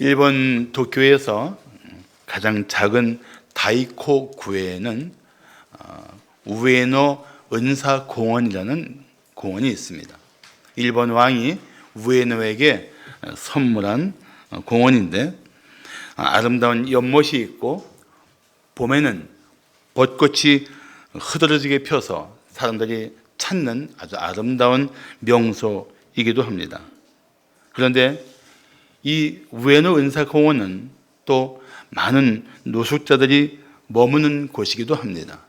일본 도쿄에서 가장 작은 다이코 구에는 우에노 은사공원이라는 공원이 있습니다. 일본 왕이 우에노에게 선물한 공원인데 아름다운 연못이 있고 봄에는 벚꽃이 흐드러지게 펴서 사람들이 찾는 아주 아름다운 명소이기도 합니다. 그런데 이 우에노 은사공원은 또 많은 노숙자들이 머무는 곳이기도 합니다.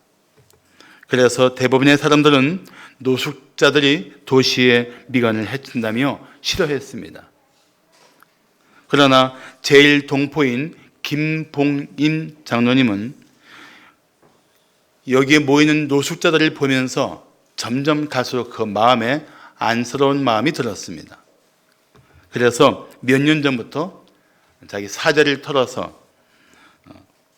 그래서 대부분의 사람들은 노숙자들이 도시의 미관을 해친다며 싫어했습니다. 그러나 제일 동포인 김봉임 장로님은 여기에 모이는 노숙자들을 보면서 점점 갈수록 그 마음에 안쓰러운 마음이 들었습니다. 그래서 몇 년 전부터 자기 사제를 털어서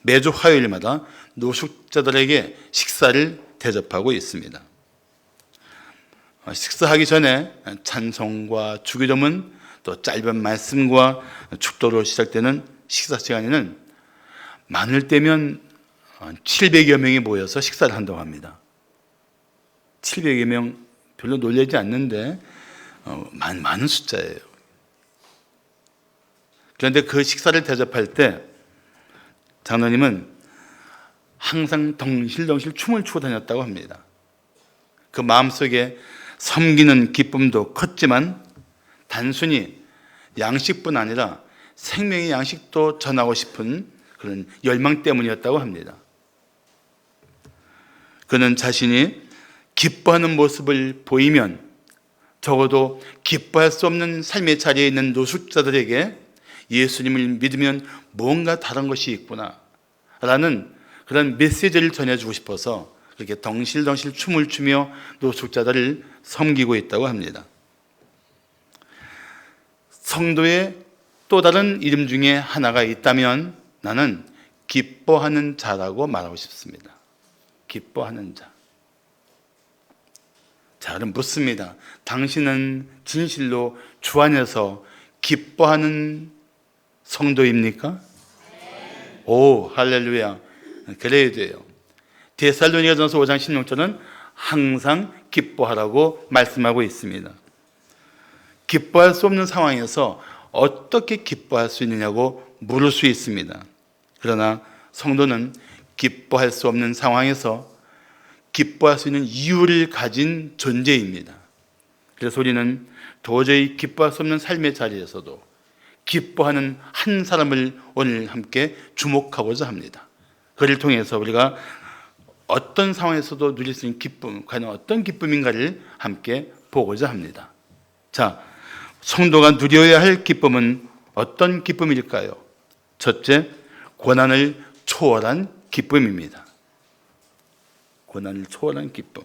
매주 화요일마다 노숙자들에게 식사를 대접하고 있습니다. 식사하기 전에 찬송과 주기도문 또 짧은 말씀과 축도로 시작되는 식사 시간에는 많을 때면 700여 명이 모여서 식사를 한다고 합니다. 700여 명 별로 놀라지 않는데 많은 숫자예요. 그런데 그 식사를 대접할 때 장로님은 항상 덩실덩실 춤을 추고 다녔다고 합니다. 그 마음속에 섬기는 기쁨도 컸지만 단순히 양식뿐 아니라 생명의 양식도 전하고 싶은 그런 열망 때문이었다고 합니다. 그는 자신이 기뻐하는 모습을 보이면 적어도 기뻐할 수 없는 삶의 자리에 있는 노숙자들에게 예수님을 믿으면 뭔가 다른 것이 있구나 라는 그런 메시지를 전해주고 싶어서 그렇게 덩실덩실 춤을 추며 노숙자들을 섬기고 있다고 합니다. 성도의 또 다른 이름 중에 하나가 있다면 나는 기뻐하는 자라고 말하고 싶습니다. 기뻐하는 자. 자, 그럼 묻습니다. 당신은 진실로 주 안에서 기뻐하는 성도입니까? 오, 할렐루야. 그래야 돼요. 데살로니가전서 5장 16절은 항상 기뻐하라고 말씀하고 있습니다. 기뻐할 수 없는 상황에서 어떻게 기뻐할 수 있느냐고 물을 수 있습니다. 그러나 성도는 기뻐할 수 없는 상황에서 기뻐할 수 있는 이유를 가진 존재입니다. 그래서 우리는 도저히 기뻐할 수 없는 삶의 자리에서도 기뻐하는 한 사람을 오늘 함께 주목하고자 합니다. 그를 통해서 우리가 어떤 상황에서도 누릴 수 있는 기쁨, 과연 어떤 기쁨인가를 함께 보고자 합니다. 자, 성도가 누려야 할 기쁨은 어떤 기쁨일까요? 첫째, 고난을 초월한 기쁨입니다. 고난을 초월한 기쁨.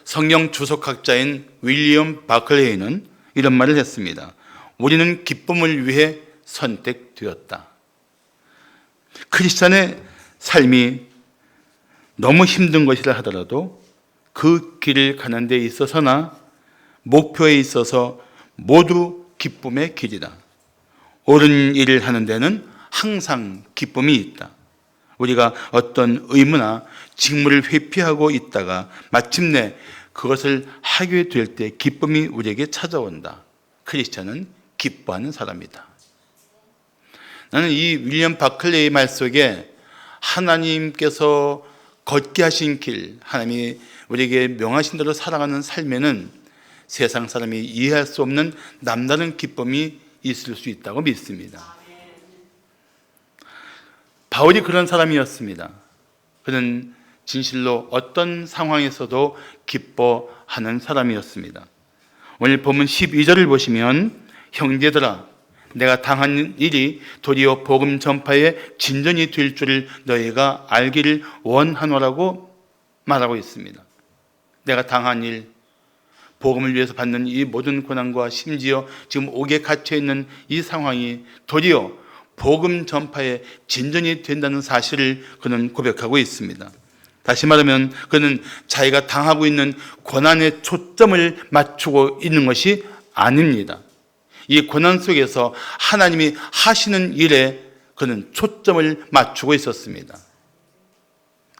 성경 주석학자인 윌리엄 바클레이는 이런 말을 했습니다. 우리는 기쁨을 위해 선택되었다. 크리스찬의 삶이 너무 힘든 것이라 하더라도 그 길을 가는 데 있어서나 목표에 있어서 모두 기쁨의 길이다. 옳은 일을 하는 데는 항상 기쁨이 있다. 우리가 어떤 의무나 직무를 회피하고 있다가 마침내 그것을 하게 될 때 기쁨이 우리에게 찾아온다. 크리스찬은 기뻐하는 사람이다. 나는 이 윌리엄 바클레이의 말 속에 하나님께서 걷게 하신 길, 하나님이 우리에게 명하신 대로 살아가는 삶에는 세상 사람이 이해할 수 없는 남다른 기쁨이 있을 수 있다고 믿습니다. 바울이 그런 사람이었습니다. 그는 진실로 어떤 상황에서도 기뻐하는 사람이었습니다. 오늘 본문 12절을 보시면 형제들아 내가 당한 일이 도리어 복음 전파의 진전이 될 줄을 너희가 알기를 원하노라고 말하고 있습니다. 내가 당한 일, 복음을 위해서 받는 이 모든 고난과 심지어 지금 옥에 갇혀있는 이 상황이 도리어 복음 전파의 진전이 된다는 사실을 그는 고백하고 있습니다. 다시 말하면 그는 자기가 당하고 있는 고난의 초점을 맞추고 있는 것이 아닙니다. 이 고난 속에서 하나님이 하시는 일에 그는 초점을 맞추고 있었습니다.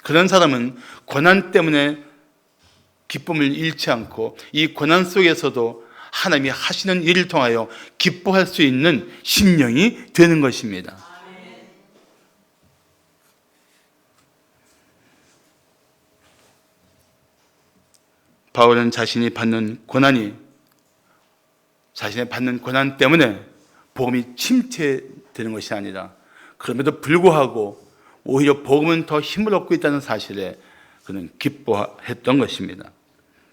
그런 사람은 고난 때문에 기쁨을 잃지 않고 이 고난 속에서도 하나님이 하시는 일을 통하여 기뻐할 수 있는 심령이 되는 것입니다. 바울은 자신이 받는 고난 때문에 복음이 침체되는 것이 아니라 그럼에도 불구하고 오히려 복음은 더 힘을 얻고 있다는 사실에 그는 기뻐했던 것입니다.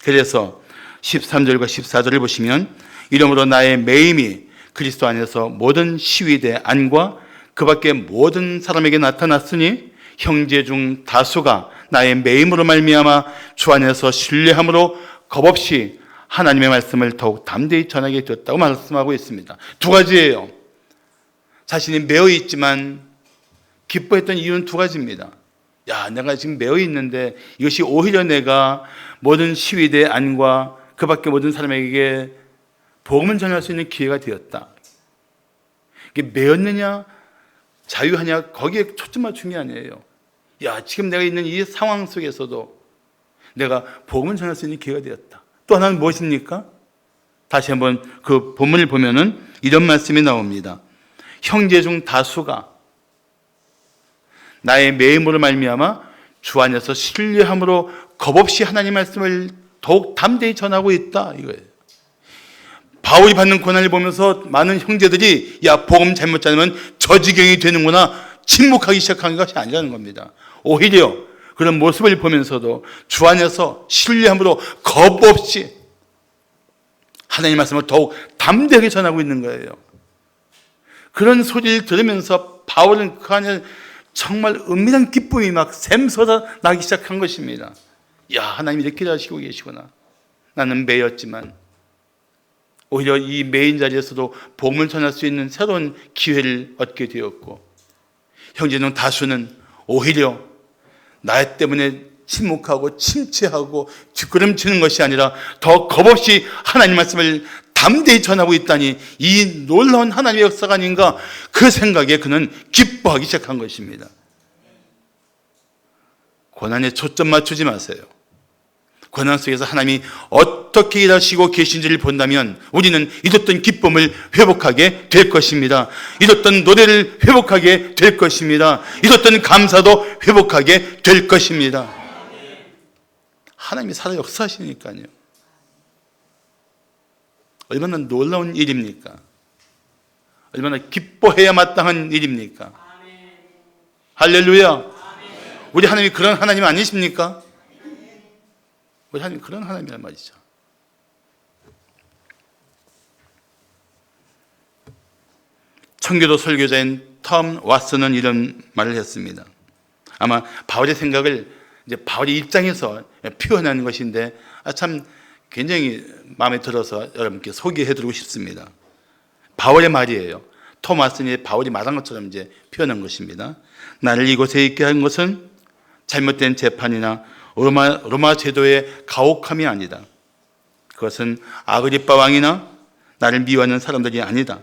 그래서 13절과 14절을 보시면 이러므로 나의 매임이 그리스도 안에서 모든 시위대 안과 그 밖에 모든 사람에게 나타났으니 형제 중 다수가 나의 매임으로 말미암아 주 안에서 신뢰함으로 겁없이 하나님의 말씀을 더욱 담대히 전하게 되었다고 말씀하고 있습니다. 두 가지예요. 자신이 매어 있지만 기뻐했던 이유는 두 가지입니다. 내가 지금 매어 있는데 이것이 오히려 내가 모든 시위대 안과 그 밖에 모든 사람에게 복음을 전할 수 있는 기회가 되었다. 이게 매었느냐 자유하냐 거기에 초점 맞춘 게 아니에요. 지금 내가 있는 이 상황 속에서도 내가 복음을 전할 수 있는 기회가 되었다. 또 하나는 무엇입니까? 다시 한번 그 본문을 보면은 이런 말씀이 나옵니다. 형제 중 다수가 나의 매임으로 말미암아 주 안에서 신뢰함으로 겁없이 하나님 말씀을 더욱 담대히 전하고 있다 이거예요. 바울이 받는 고난을 보면서 많은 형제들이 복음 잘못 전하면 저 지경이 되는구나 침묵하기 시작한 것이 아니라는 겁니다. 오히려 그런 모습을 보면서도 주 안에서 신뢰함으로 겁없이 하나님 말씀을 더욱 담대하게 전하고 있는 거예요. 그런 소리를 들으면서 바울은 그 안에 정말 은밀한 기쁨이 막 샘솟아 나기 시작한 것입니다. 하나님이 이렇게 하시고 계시구나. 나는 매였지만 오히려 이 매인 자리에서도 복음을 전할 수 있는 새로운 기회를 얻게 되었고, 형제는 다수는 오히려 나 때문에 침묵하고 침체하고 뒷걸음치는 것이 아니라 더 겁없이 하나님 말씀을 담대히 전하고 있다니 이 놀라운 하나님의 역사가 아닌가, 그 생각에 그는 기뻐하기 시작한 것입니다. 고난에 초점 맞추지 마세요. 고난 속에서 하나님이 어떻게 일하시고 계신지를 본다면 우리는 잊었던 기쁨을 회복하게 될 것입니다. 잊었던 노래를 회복하게 될 것입니다. 잊었던 감사도 회복하게 될 것입니다. 하나님이 살아 역사하시니까요. 얼마나 놀라운 일입니까? 얼마나 기뻐해야 마땅한 일입니까? 할렐루야. 우리 하나님이 그런 하나님 아니십니까? 우리 하나님 그런 하나님이란 말이죠. 청교도 설교자인 톰 왓슨은 이런 말을 했습니다. 아마 바울의 생각을 이제 바울의 입장에서 표현하는 것인데 참 굉장히 마음에 들어서 여러분께 소개해드리고 싶습니다. 바울의 말이에요. 톰 왓슨이 바울이 말한 것처럼 이제 표현한 것입니다. 나를 이곳에 있게 한 것은 잘못된 재판이나 로마 제도의 가혹함이 아니다. 그것은 아그리빠 왕이나 나를 미워하는 사람들이 아니다.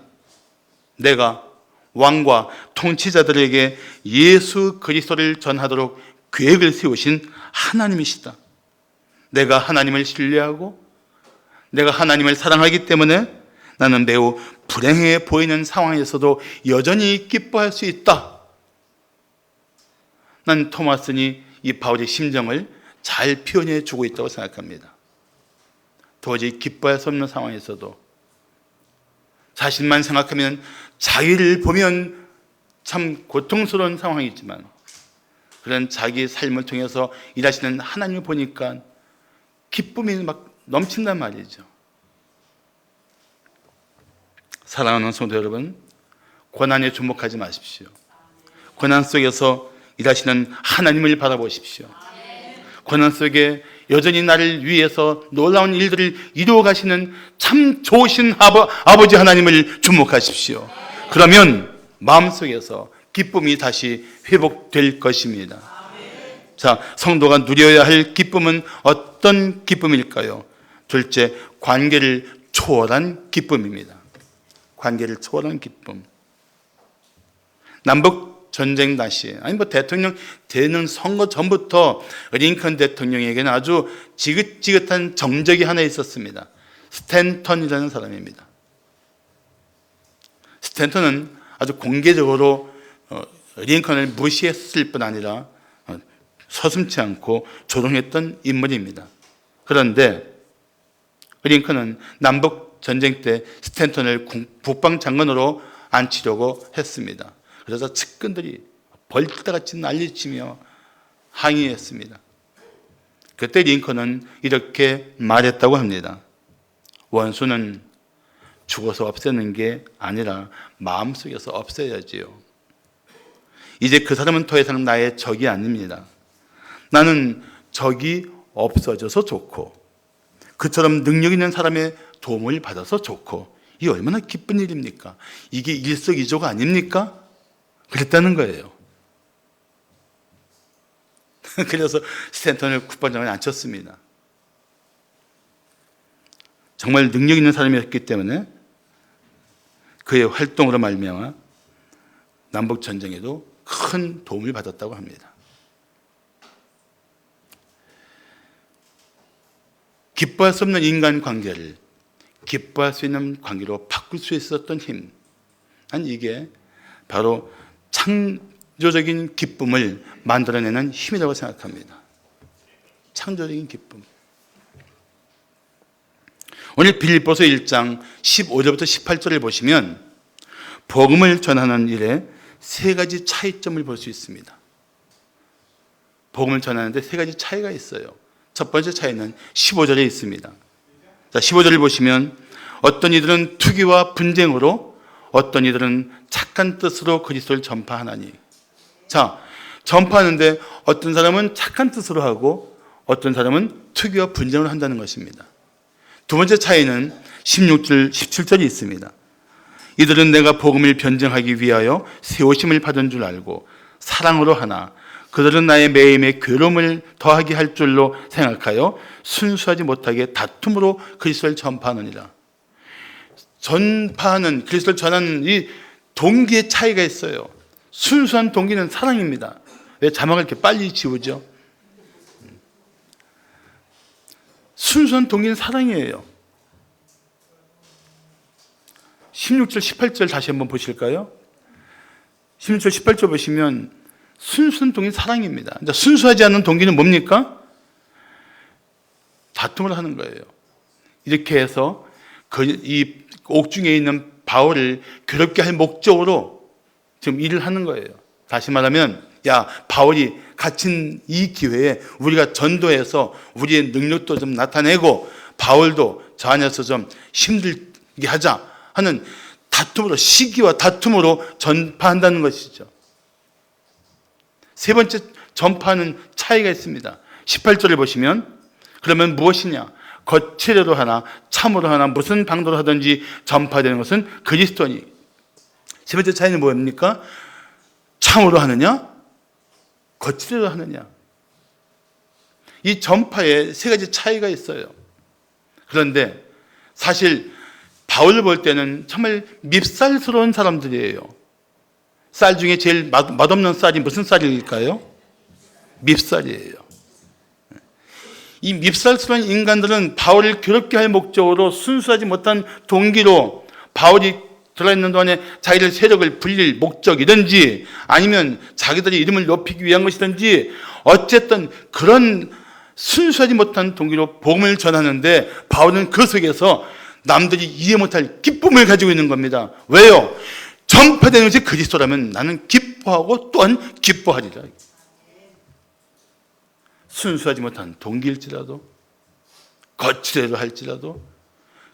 내가 왕과 통치자들에게 예수 그리스도를 전하도록 계획을 세우신 하나님이시다. 내가 하나님을 신뢰하고 내가 하나님을 사랑하기 때문에 나는 매우 불행해 보이는 상황에서도 여전히 기뻐할 수 있다. 난 토마스니 이 바울의 심정을 잘 표현해 주고 있다고 생각합니다. 도저히 기뻐할 수 없는 상황에서도 자신만 생각하면, 자기를 보면 참 고통스러운 상황이지만 그런 자기 삶을 통해서 일하시는 하나님을 보니까 기쁨이 막 넘친단 말이죠. 사랑하는 성도 여러분, 고난에 주목하지 마십시오. 고난 속에서 일하시는 하나님을 바라보십시오. 고난 속에 여전히 나를 위해서 놀라운 일들을 이루어 가시는 참 좋으신 아버지 하나님을 주목하십시오. 그러면 마음속에서 기쁨이 다시 회복될 것입니다. 자, 성도가 누려야 할 기쁨은 어떤 기쁨일까요? 둘째, 관계를 초월한 기쁨입니다. 관계를 초월하는 기쁨. 남북 전쟁 당시, 아니 뭐 대통령 되는 선거 전부터 링컨 대통령에게는 아주 지긋지긋한 정적이 하나 있었습니다. 스탠턴이라는 사람입니다. 스탠턴은 아주 공개적으로 링컨을 무시했을 뿐 아니라 서슴지 않고 조롱했던 인물입니다. 그런데 링컨은 남북 전쟁 때 스탠턴을 국방장관으로 앉히려고 했습니다. 그래서 측근들이 벌떼같이 난리치며 항의했습니다. 그때 링컨은 이렇게 말했다고 합니다. 원수는 죽어서 없애는 게 아니라 마음속에서 없애야지요. 이제 그 사람은 더 이상 나의 적이 아닙니다. 나는 적이 없어져서 좋고 그처럼 능력 있는 사람의 도움을 받아서 좋고 이게 얼마나 기쁜 일입니까? 이게 일석이조가 아닙니까? 그랬다는 거예요. 그래서 스탠턴을 국방장관에 앉혔습니다. 정말 능력 있는 사람이었기 때문에 그의 활동으로 말미암아 남북 전쟁에도 큰 도움을 받았다고 합니다. 기뻐할 수 없는 인간관계를 기뻐할 수 있는 관계로 바꿀 수 있었던 힘, 난 이게 바로 창조적인 기쁨을 만들어내는 힘이라고 생각합니다. 창조적인 기쁨. 오늘 빌립보서 1장 15절부터 18절을 보시면 복음을 전하는 일에 세 가지 차이점을 볼 수 있습니다. 복음을 전하는데 세 가지 차이가 있어요. 첫 번째 차이는 15절에 있습니다. 자, 15절을 보시면 어떤 이들은 투기와 분쟁으로 어떤 이들은 착한 뜻으로 그리스도를 전파하나니. 자, 전파하는데 어떤 사람은 착한 뜻으로 하고 어떤 사람은 투기와 분쟁을 한다는 것입니다. 두 번째 차이는 16절, 17절이 있습니다. 이들은 내가 복음을 변증하기 위하여 세우심을 받은 줄 알고 사랑으로 하나 그들은 나의 매임에 괴로움을 더하게 할 줄로 생각하여 순수하지 못하게 다툼으로 그리스도를 전파하느니라. 전파하는, 그리스도를 전하는 이 동기의 차이가 있어요. 순수한 동기는 사랑입니다. 왜 자막을 이렇게 빨리 지우죠? 순수한 동기는 사랑이에요. 16절, 18절 다시 한번 보실까요? 16절, 18절 보시면 순수한 동기는 사랑입니다. 순수하지 않은 동기는 뭡니까? 다툼을 하는 거예요. 이렇게 해서 이 옥중에 있는 바울을 괴롭게 할 목적으로 지금 일을 하는 거예요. 다시 말하면 야, 바울이 갇힌 이 기회에 우리가 전도해서 우리의 능력도 좀 나타내고 바울도 저 안에서 좀 힘들게 하자 하는 다툼으로, 시기와 다툼으로 전파한다는 것이죠. 세 번째 전파하는 차이가 있습니다. 18절을 보시면 그러면 무엇이냐? 거칠어로 하나 참으로 하나 무슨 방도로 하든지 전파되는 것은 그리스도니. 세 번째 차이는 뭐입니까? 참으로 하느냐? 거칠어로 하느냐? 이 전파에 세 가지 차이가 있어요. 그런데 사실 바울을 볼 때는 정말 밉살스러운 사람들이에요. 쌀 중에 제일 맛없는 쌀이 무슨 쌀일까요? 밉살이에요. 이 밉살스러운 인간들은 바울을 괴롭게 할 목적으로 순수하지 못한 동기로 바울이 들어있는 동안에 자기들 세력을 불릴 목적이든지 아니면 자기들의 이름을 높이기 위한 것이든지 어쨌든 그런 순수하지 못한 동기로 복음을 전하는데 바울은 그 속에서 남들이 이해 못할 기쁨을 가지고 있는 겁니다. 왜요? 전파되는 것이 그리스도라면 나는 기뻐하고 또한 기뻐하리라. 순수하지 못한 동기일지라도 거칠애로 할지라도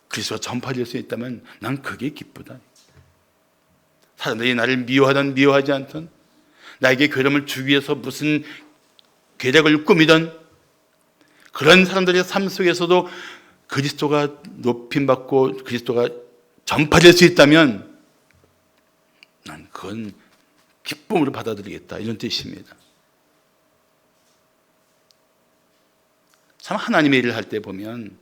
그리스도가 전파될 수 있다면 난 그게 기쁘다. 사람들이 나를 미워하든 미워하지 않든 나에게 괴로움을 주기 위해서 무슨 계략을 꾸미든 그런 사람들의 삶 속에서도 그리스도가 높임받고 그리스도가 전파될 수 있다면 난 그건 기쁨으로 받아들이겠다 이런 뜻입니다. 참 하나님의 일을 할 때 보면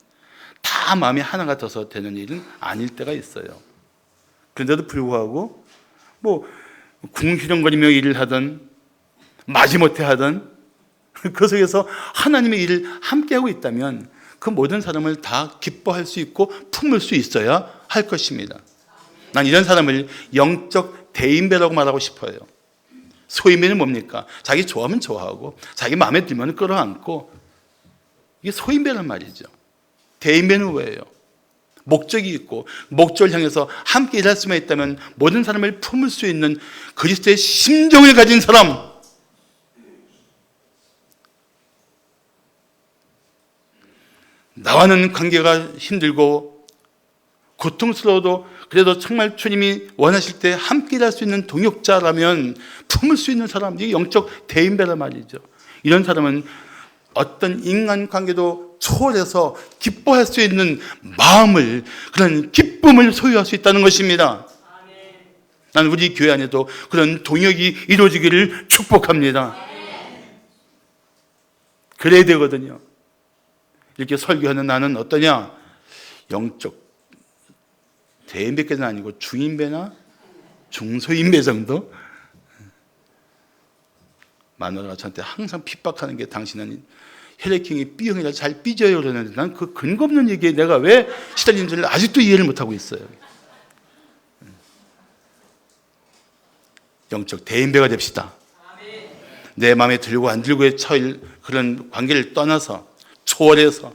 다 마음이 하나 같아서 되는 일은 아닐 때가 있어요. 그런데도 불구하고 뭐 궁시렁거리며 일을 하든 마지못해 하든 그 속에서 하나님의 일을 함께하고 있다면 그 모든 사람을 다 기뻐할 수 있고 품을 수 있어야 할 것입니다. 난 이런 사람을 영적 대인배라고 말하고 싶어요. 소인배는 뭡니까? 자기 좋아하면 좋아하고 자기 마음에 들면 끌어안고, 이게 소인배란 말이죠. 대인배는 뭐예요? 목적이 있고 목적을 향해서 함께 일할 수만 있다면 모든 사람을 품을 수 있는 그리스도의 심정을 가진 사람, 나와는 관계가 힘들고 고통스러워도 그래도 정말 주님이 원하실 때 함께 일할 수 있는 동역자라면 품을 수 있는 사람, 이게 영적 대인배란 말이죠. 이런 사람은 어떤 인간관계도 초월해서 기뻐할 수 있는 마음을, 그런 기쁨을 소유할 수 있다는 것입니다. 나는 우리 교회 안에도 그런 동역이 이루어지기를 축복합니다. 그래야 되거든요. 이렇게 설교하는 나는 어떠냐? 영적 대인배까지는 아니고 중인배나 중소인배 정도? 마누라가 저한테 항상 핍박하는 게, 당신은 혈액형이 B형이라 잘 삐져요 그러는데, 난 그 근거 없는 얘기에 내가 왜 시달리는지를 아직도 이해를 못하고 있어요. 영적 대인배가 됩시다. 내 마음에 들고 안 들고의 처일, 그런 관계를 떠나서 초월해서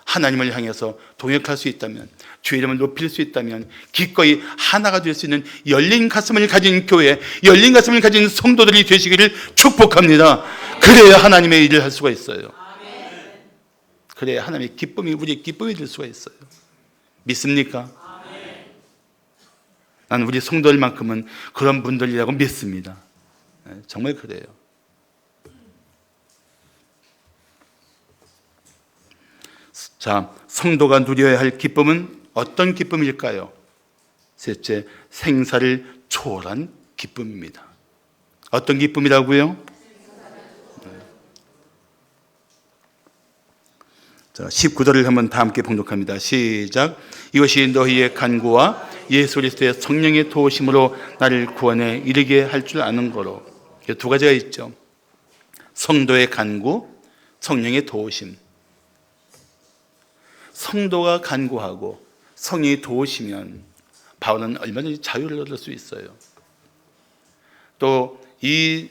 하나님을 향해서 동역할 수 있다면, 주의 이름을 높일 수 있다면 기꺼이 하나가 될 수 있는 열린 가슴을 가진 교회, 열린 가슴을 가진 성도들이 되시기를 축복합니다. 그래야 하나님의 일을 할 수가 있어요. 그래야 하나님의 기쁨이 우리의 기쁨이 될 수가 있어요. 믿습니까? 나는 우리 성도들만큼은 그런 분들이라고 믿습니다. 정말 그래요. 자, 성도가 누려야 할 기쁨은 어떤 기쁨일까요? 셋째, 생사를 초월한 기쁨입니다. 어떤 기쁨이라고요? 자, 19절을 한번 다 함께 봉독합니다. 시작. 이것이 너희의 간구와 예수 그리스도의 성령의 도우심으로 나를 구원에 이르게 할 줄 아는 거로. 두 가지가 있죠. 성도의 간구, 성령의 도우심. 성도가 간구하고 성령이 도우시면 바울은 얼마든지 자유를 얻을 수 있어요. 또 이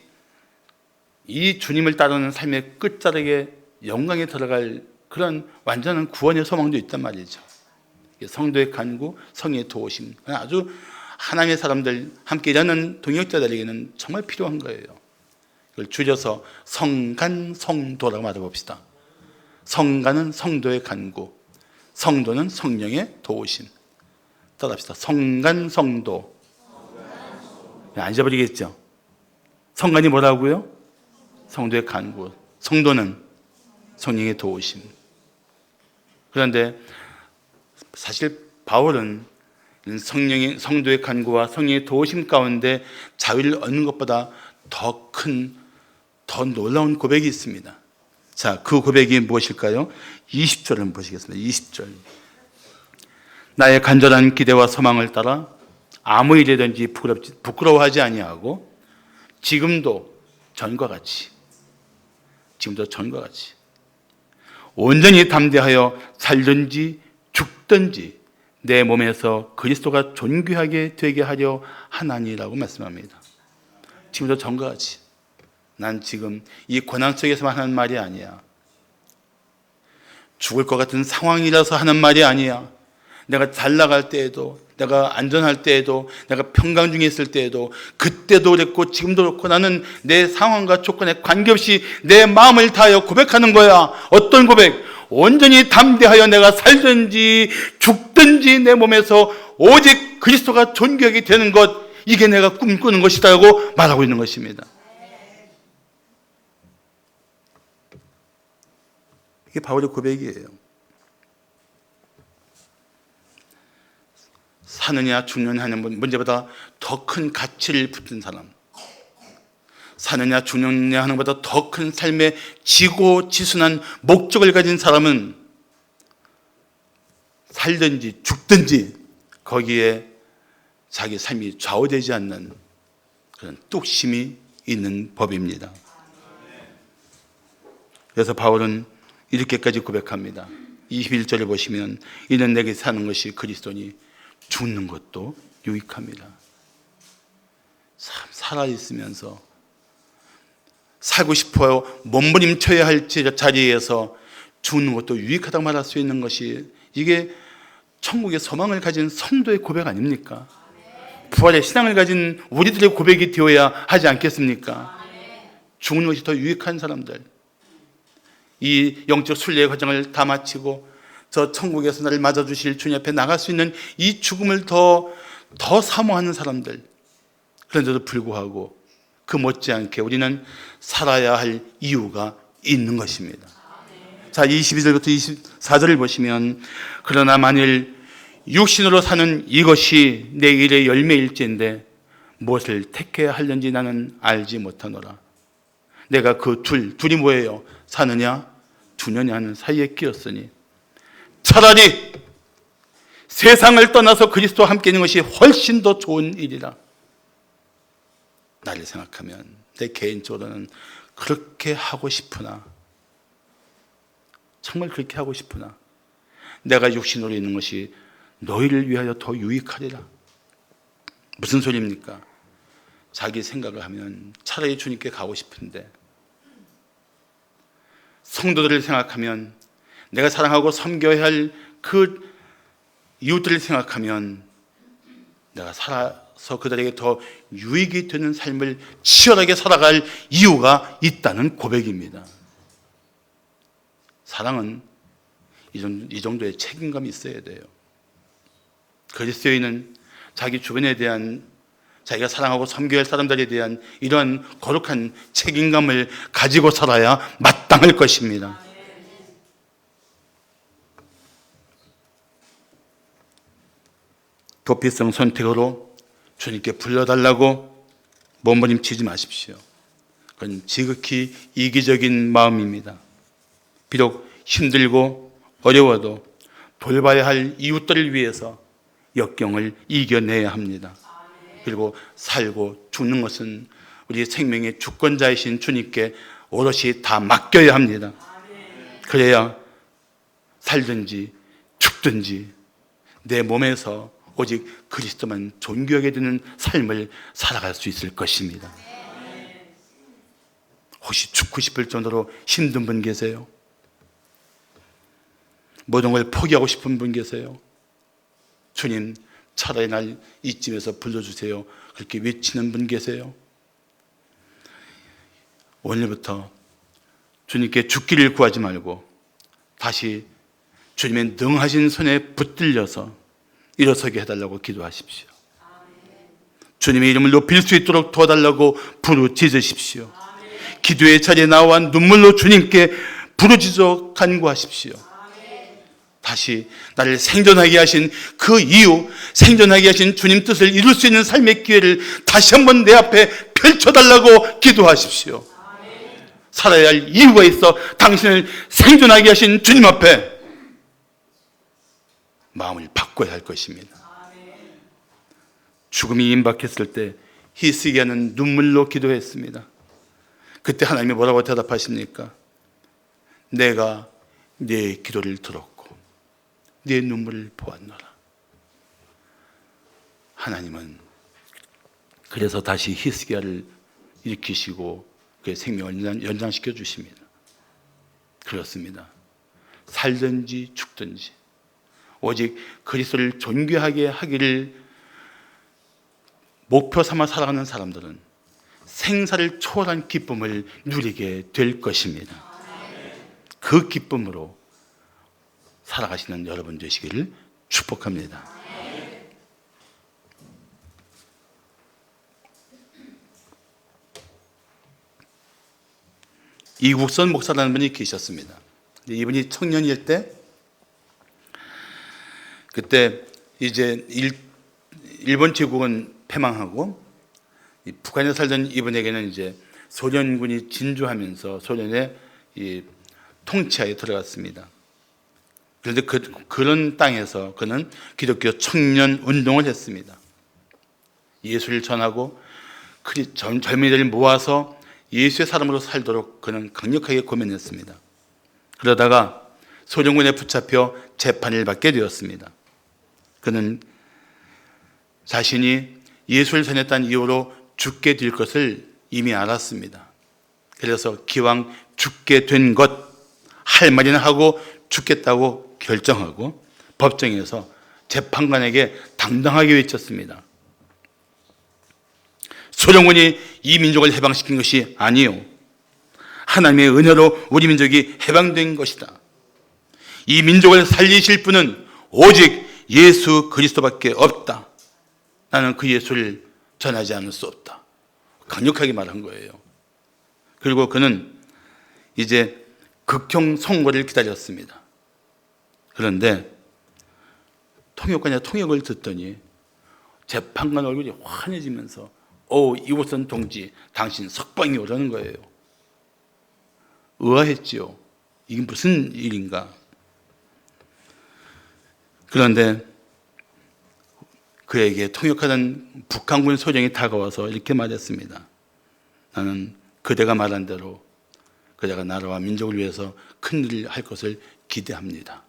주님을 따르는 삶의 끝자락에 영광에 들어갈 그런 완전한 구원의 소망도 있단 말이죠. 성도의 간구, 성령의 도우심, 아주 하나님의 사람들, 함께 일하는 동역자들에게는 정말 필요한 거예요. 이걸 줄여서 성간성도라고 말해봅시다. 성간은 성도의 간구, 성도는 성령의 도우심. 따라합시다. 성간성도. 안 잊어버리겠죠? 성간이 뭐라고요? 성도의 간구. 성도는 성령의 도우심. 그런데 사실 바울은 성도의 간구와 성령의 도우심 가운데 자유를 얻는 것보다 더 큰, 더 놀라운 고백이 있습니다. 자, 그 고백이 무엇일까요? 20절을 한번 보시겠습니다. 20절. 나의 간절한 기대와 소망을 따라 아무 일이든지 부끄러워하지 아니하고 지금도 전과 같이 온전히 담대하여 살든지 죽든지 내 몸에서 그리스도가 존귀하게 되게 하려 하나니라고 말씀합니다. 지금도 전과 같이. 난 지금 이 고난 속에서만 하는 말이 아니야. 죽을 것 같은 상황이라서 하는 말이 아니야. 내가 잘 나갈 때에도, 내가 안전할 때에도, 내가 평강 중에 있을 때에도, 그때도 그랬고 지금도 그렇고 나는 내 상황과 조건에 관계없이 내 마음을 다하여 고백하는 거야. 어떤 고백? 온전히 담대하여 내가 살든지 죽든지 내 몸에서 오직 그리스도가 존귀하게 되는 것, 이게 내가 꿈꾸는 것이다라고 말하고 있는 것입니다. 이게 바울의 고백이에요. 사느냐 죽느냐 하는 문제보다 더 큰 가치를 붙인 사람, 사느냐 죽느냐 하는 것보다 더 큰 삶의 지고지순한 목적을 가진 사람은 살든지 죽든지 거기에 자기 삶이 좌우되지 않는 그런 뚝심이 있는 법입니다. 그래서 바울은 이렇게까지 고백합니다. 21절을 보시면 이는 내게 사는 것이 그리스도니 죽는 것도 유익합니다. 살아있으면서 살고 싶어요. 몸부림쳐야 할 자리에서 죽는 것도 유익하다고 말할 수 있는 것이, 이게 천국의 소망을 가진 성도의 고백 아닙니까? 부활의 신앙을 가진 우리들의 고백이 되어야 하지 않겠습니까? 죽는 것이 더 유익한 사람들, 이 영적 순례의 과정을 다 마치고 저 천국에서 나를 맞아주실 주님 앞에 나갈 수 있는 이 죽음을 더 사모하는 사람들, 그런데도 불구하고 그 못지않게 우리는 살아야 할 이유가 있는 것입니다. 자, 22절부터 24절을 보시면 그러나 만일 육신으로 사는 이것이 내 일의 열매일지인데 무엇을 택해야 하는지 나는 알지 못하노라. 내가 그 둘이 뭐예요? 사느냐 두느냐 하는 사이에 끼었으니 차라리 세상을 떠나서 그리스도와 함께 있는 것이 훨씬 더 좋은 일이라. 나를 생각하면 내 개인적으로는 그렇게 하고 싶으나, 정말 그렇게 하고 싶으나 내가 육신으로 있는 것이 너희를 위하여 더 유익하리라. 무슨 소리입니까? 자기 생각을 하면 차라리 주님께 가고 싶은데, 성도들을 생각하면, 내가 사랑하고 섬겨야 할 그 이웃들을 생각하면 내가 살아서 그들에게 더 유익이 되는 삶을 치열하게 살아갈 이유가 있다는 고백입니다. 사랑은 이 정도의 책임감이 있어야 돼요. 그리스도인은 자기 주변에 대한, 자기가 사랑하고 섬겨야 할 사람들에 대한 이런 거룩한 책임감을 가지고 살아야 마땅할 것입니다. 도피성 선택으로 주님께 불러달라고 몸부림치지 마십시오. 그건 지극히 이기적인 마음입니다. 비록 힘들고 어려워도 돌봐야 할 이웃들을 위해서 역경을 이겨내야 합니다. 그리고 살고 죽는 것은 우리 생명의 주권자이신 주님께 오롯이 다 맡겨야 합니다. 그래야 살든지 죽든지 내 몸에서 오직 그리스도만 존귀하게 되는 삶을 살아갈 수 있을 것입니다. 혹시 죽고 싶을 정도로 힘든 분 계세요? 모든 걸 포기하고 싶은 분 계세요? 주님, 차라리 날 이쯤에서 불러주세요. 그렇게 외치는 분 계세요? 오늘부터 주님께 죽기를 구하지 말고 다시 주님의 능하신 손에 붙들려서 일어서게 해달라고 기도하십시오. 주님의 이름을 높일 수 있도록 도와달라고 부르짖으십시오. 기도의 자리에 나와 눈물로 주님께 부르짖어 간구하십시오. 다시 나를 생존하게 하신 그 이유, 생존하게 하신 주님 뜻을 이룰 수 있는 삶의 기회를 다시 한번 내 앞에 펼쳐달라고 기도하십시오. 살아야 할 이유가 있어 당신을 생존하게 하신 주님 앞에 마음을 바꿔야 할 것입니다. 죽음이 임박했을 때 히스기야는 눈물로 기도했습니다. 그때 하나님이 뭐라고 대답하십니까? 내가 네 기도를 들었고 네 눈물을 보았노라. 하나님은 그래서 다시 히스기야를 일으키시고 그의 생명을 연장시켜 주십니다. 그렇습니다. 살든지 죽든지 오직 그리스도를 존귀하게 하기를 목표 삼아 살아가는 사람들은 생사를 초월한 기쁨을 누리게 될 것입니다. 그 기쁨으로 살아가시는 여러분 되시기를 축복합니다. 이국선 목사라는 분이 계셨습니다. 이분이 청년일 때, 그때 이제 일본 제국은 패망하고 북한에 살던 이분에게는 이제 소련군이 진주하면서 소련의 이 통치하에 들어갔습니다. 그런데 그런 땅에서 그는 기독교 청년 운동을 했습니다. 예수를 전하고 젊은이들을 모아서 예수의 사람으로 살도록 그는 강력하게 고민했습니다. 그러다가 소련군에 붙잡혀 재판을 받게 되었습니다. 그는 자신이 예수를 전했다는 이유로 죽게 될 것을 이미 알았습니다. 그래서 기왕 죽게 된 것, 할 말이나 하고 죽겠다고 결정하고 법정에서 재판관에게 당당하게 외쳤습니다. 소련군이 이 민족을 해방시킨 것이 아니요, 하나님의 은혜로 우리 민족이 해방된 것이다. 이 민족을 살리실 분은 오직 예수 그리스도밖에 없다. 나는 그 예수를 전하지 않을 수 없다. 강력하게 말한 거예요. 그리고 그는 이제 극형 선고를 기다렸습니다. 그런데 통역관이 통역을 듣더니 재판관 얼굴이 환해지면서 이호선 동지, 당신 석방이 오라는 거예요. 의아했지요. 이게 무슨 일인가. 그런데 그에게 통역하던 북한군 소령이 다가와서 이렇게 말했습니다. 나는 그대가 말한 대로 그대가 나라와 민족을 위해서 큰 일을 할 것을 기대합니다.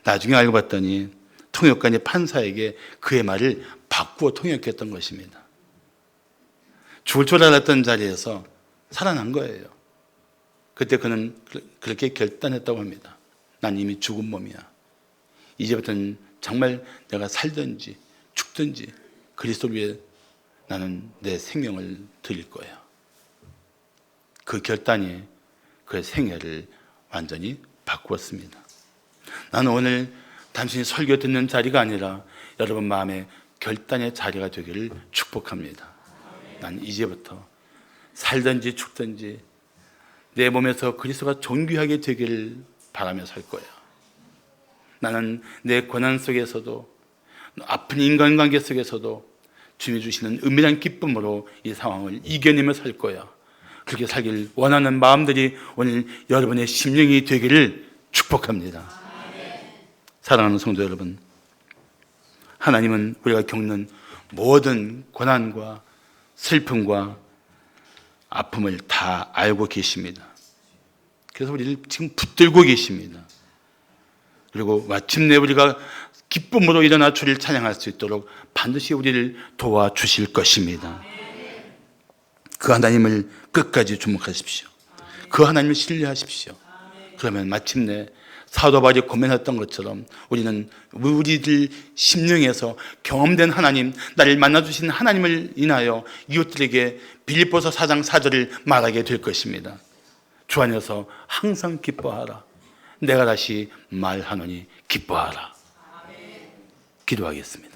나중에 알고 봤더니 통역관이 판사에게 그의 말을 바꾸어 통역했던 것입니다. 죽을 줄 알았던 자리에서 살아난 거예요. 그때 그는 그렇게 결단했다고 합니다. 난 이미 죽은 몸이야. 이제부터는 정말 내가 살든지 죽든지 그리스도를 위해 나는 내 생명을 드릴 거야. 그 결단이 그의 생애를 완전히 바꾸었습니다. 나는 오늘 단순히 설교 듣는 자리가 아니라 여러분 마음의 결단의 자리가 되기를 축복합니다. 난 이제부터 살든지 죽든지 내 몸에서 그리스도가 존귀하게 되기를 바라며 살 거야. 나는 내 고난 속에서도 아픈 인간관계 속에서도 주님이 주시는 은밀한 기쁨으로 이 상황을 이겨내며 살 거야. 그렇게 살길 원하는 마음들이 오늘 여러분의 심령이 되기를 축복합니다. 사랑하는 성도 여러분, 하나님은 우리가 겪는 모든 고난과 슬픔과 아픔을 다 알고 계십니다. 그래서 우리를 지금 붙들고 계십니다. 그리고 마침내 우리가 기쁨으로 일어나 주를 찬양할 수 있도록 반드시 우리를 도와주실 것입니다. 그 하나님을 끝까지 주목하십시오. 그 하나님을 신뢰하십시오. 그러면 마침내 사도 바울이 고민했던 것처럼 우리는 우리들 심령에서 경험된 하나님, 나를 만나주신 하나님을 인하여 이웃들에게 빌립보서 4장 4절을 말하게 될 것입니다. 주 안에서 항상 기뻐하라. 내가 다시 말하노니 기뻐하라. 기도하겠습니다.